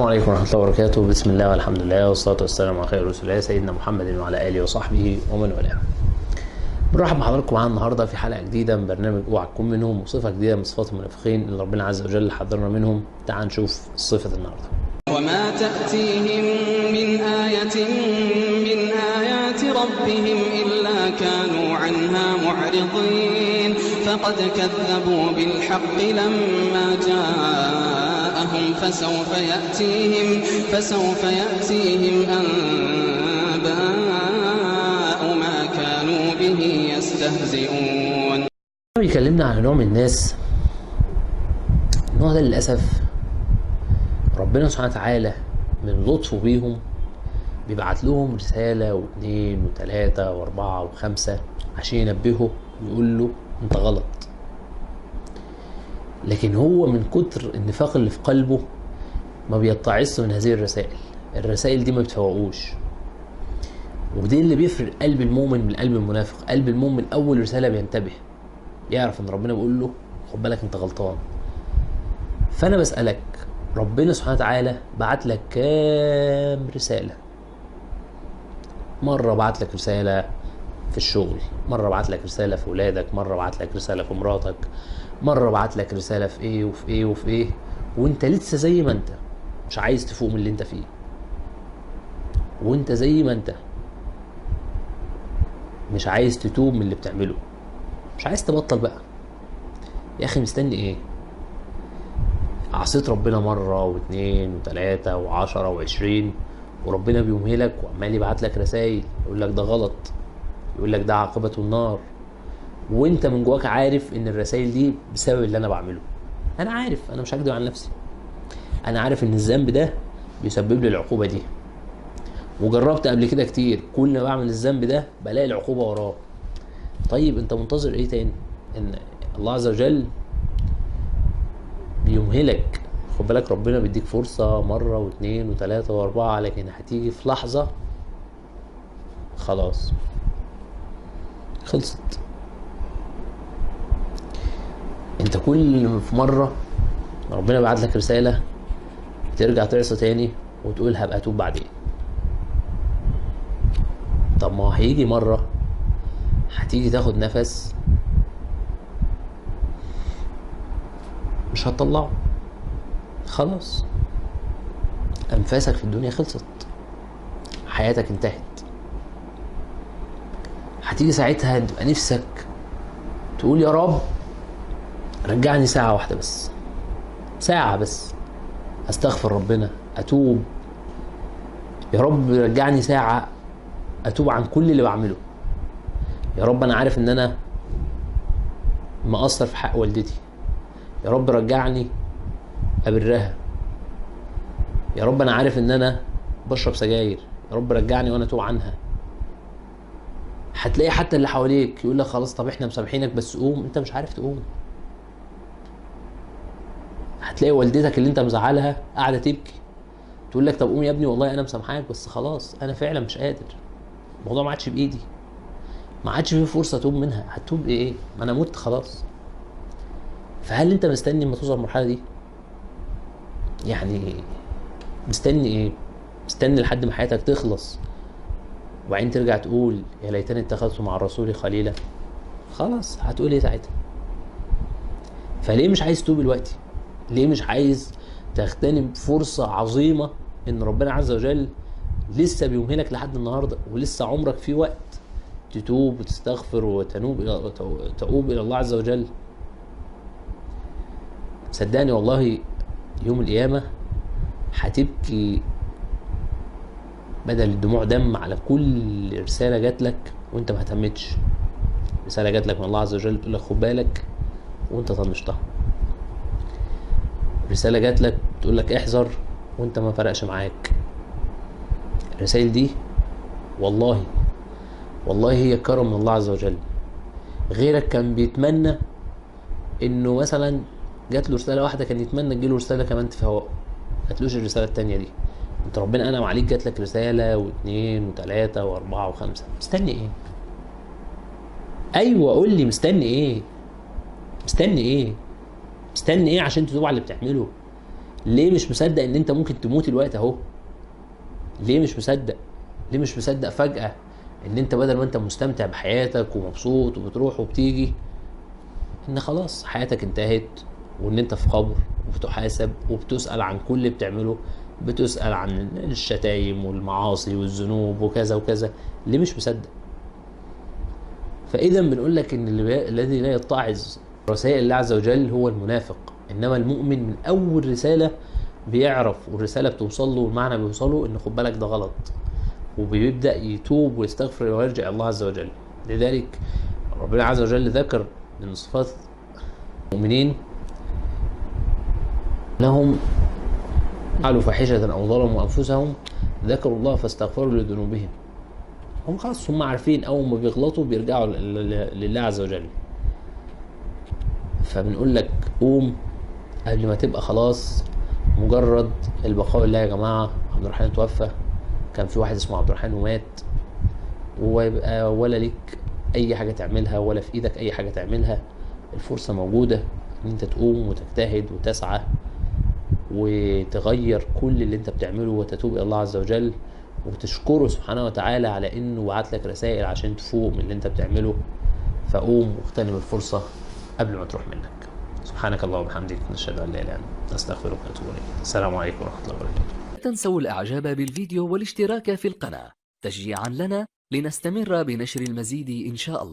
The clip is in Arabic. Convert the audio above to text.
السلام عليكم ورحمة الله وبركاته. بسم الله والحمد لله والصلاة والسلام على خير رسول الله سيدنا محمد وعلى آله وصحبه ومن والاه. بنرحب بحضراتكم معانا النهارده في حلقة جديدة من برنامج اوعى تكون منهم، وصفة جديدة من صفات المنافقين اللي ربنا عز وجل حذرنا منهم. تعال نشوف صفة النهارده. وما تأتيهم من آية من آيات ربهم إلا كانوا عنها معرضين فقد كذبوا بالحق لما جاءهم فسوف يأتيهم أنباء ما كانوا به يستهزئون. بيكلمنا عن نوع من الناس، النوع ده للأسف ربنا سبحانه وتعالى من لطفه بيهم بيبعت لهم رسالة واثنين وثلاثة واربعة وخمسة عشان ينبهه ويقول له انت غلط. لكن هو من كتر النفاق اللي في قلبه ما بيتعظش من هذه الرسائل دي ما بتفوقوش. ودي اللي بيفرق قلب المؤمن من قلب المنافق. قلب المؤمن اول رسالة بينتبه، يعرف ان ربنا بيقول له خد بالك انت غلطان. فانا بسألك، ربنا سبحانه وتعالى بعت لك كام رسالة؟ مرة بعت لك رسالة في الشغل، مرة بعت لك رسالة في ولادك، مرة بعت لك رسالة في مراتك، مرة بعت لك رسالة في ايه وفي ايه وفي ايه، وانت لسه زي ما انت مش عايز تفوق من اللي انت فيه، وانت زي ما انت مش عايز تتوب من اللي بتعمله، مش عايز تبطل بقى. يا اخي مستني ايه؟ عصيت ربنا مرة واثنين وثلاثة وعشرة وعشرين وربنا بيمهلك وعمال يبعت لك رسائل يقول لك ده غلط، يقول لك ده عاقبته النار، وانت من جواك عارف ان الرسائل دي بسبب اللي انا بعمله. انا عارف، انا مش هكدب عن نفسي، انا عارف ان الذنب ده بيسبب لي العقوبة دي، وجربت قبل كده كتير. كل ما بعمل الذنب ده بلاقي العقوبة وراه. طيب انت منتظر ايه تاني؟ ان الله عز وجل بيمهلك. خد بالك ربنا بيديك فرصة مرة واثنين وثلاثة واربعة، لكن هتيجي في لحظة خلاص خلصت. انت كل في مرة ربنا بعت لك رسالة ترجع تعصى تاني وتقول هبقى اتوب بعدين. طب ما هيجي مرة هتيجي تاخد نفس مش هتطلعه، خلاص انفاسك في الدنيا خلصت، حياتك انتهت. هتيجي ساعتها تبقى نفسك تقول يا رب رجعني ساعة واحدة بس، ساعة بس استغفر ربنا اتوب. يا رب رجعني ساعة اتوب عن كل اللي بعمله. يا رب انا عارف ان انا مقصر في حق والدتي، يا رب رجعني ابرها. يا رب انا عارف ان انا بشرب سجاير، يا رب رجعني وانا اتوب عنها. هتلاقي حتى اللي حواليك يقول لك خلاص طب احنا مسامحينك بس قوم، انت مش عارف تقوم. هتلاقي والدتك اللي انت مزعلها قاعده تبكي تقول لك طب قوم يا ابني والله انا مسامحاك بس خلاص انا فعلا مش قادر، الموضوع ما عادش بايدي، ما عادش في فرصه اتوب منها. هتوب ايه؟ ما انا مت خلاص. فهل انت مستني لما توصل المرحله دي؟ يعني مستني ايه؟ مستني لحد ما حياتك تخلص وبعدين ترجع تقول يا ليتني اتخذت مع الرسول خليلا؟ خلاص هتقول ايه ساعتها؟ فليه مش عايز تتوب دلوقتي؟ ليه مش عايز تغتنم فرصة عظيمة ان ربنا عز وجل لسه بيمهلك لحد النهاردة ولسه عمرك فيه وقت تتوب وتستغفر وتؤوب الى الله عز وجل؟ صدقني والله يوم القيامة هتبكي بدل الدموع دم على كل رسالة جات لك وانت ما اهتمتش. رسالة جات لك من الله عز وجل بتقول لك خد بالك وانت طنشتها. رسالة جات لك بتقول لك احذر وانت ما فرقش معاك. الرسائل دي والله هي كرم من الله عز وجل. غيرك كان بيتمنى انه مثلا جات له رسالة واحدة، كان يتمنى تجيله رسالة كمان تفوقه، ما جاتلوش الرسالة التانية دي. انت ربنا انعم عليك جات لك رسالة واثنين وثلاثة واربعة وخمسة، مستني ايه؟ ايوه قول لي مستني ايه؟ مستني ايه عشان تتوب على اللي بتعمله؟ ليه مش مصدق ان انت ممكن تموت الوقت اهو؟ ليه مش مصدق؟ ليه مش مصدق فجأة ان انت بدل ما انت مستمتع بحياتك ومبسوط وبتروح وبتيجي، ان خلاص حياتك انتهت، وان انت في قبر وبتحاسب وبتسأل عن كل اللي بتعمله، بتسأل عن الشتايم والمعاصي والذنوب وكذا وكذا. ليه مش مصدق؟ فاذا بنقول لك ان الذي لا يتعظ رسائل الله عز وجل هو المنافق، انما المؤمن من اول رسالة بيعرف والرسالة بتوصل له والمعنى بيوصله ان خد بالك ده غلط، وبيبدأ يتوب ويستغفر ويرجع إلى الله عز وجل. لذلك ربنا عز وجل ذكر من صفات المؤمنين انهم فعلوا فاحشة او ظلموا انفسهم ذكروا الله فاستغفروا لذنوبهم. هم خلاص هم عارفين اول ما بيغلطوا بيرجعوا لله عز وجل. فبنقول لك قوم قبل ما تبقى خلاص مجرد البقاء لله. يا جماعة عبد الرحمن توفى، كان في واحد اسمه عبد الرحمن ومات، ويبقى ولا ليك اي حاجة تعملها ولا في ايدك اي حاجة تعملها. الفرصة موجودة ان انت تقوم وتجتهد وتسعى وتغير كل اللي انت بتعمله وتتوب الى الله عز وجل وتشكره سبحانه وتعالى على انه بعت لك رسائل عشان تفوق من اللي انت بتعمله. فقوم واغتنم الفرصة قبل ما تروح منك. سبحانك اللهم وبحمدك، نشهد ان لا اله الا انت، نستغفرك ونتوب اليك. السلام عليكم ورحمة الله وبركاته. لا تنسوا الاعجاب بالفيديو والاشتراك في القناة تشجيعا لنا لنستمر بنشر المزيد ان شاء الله.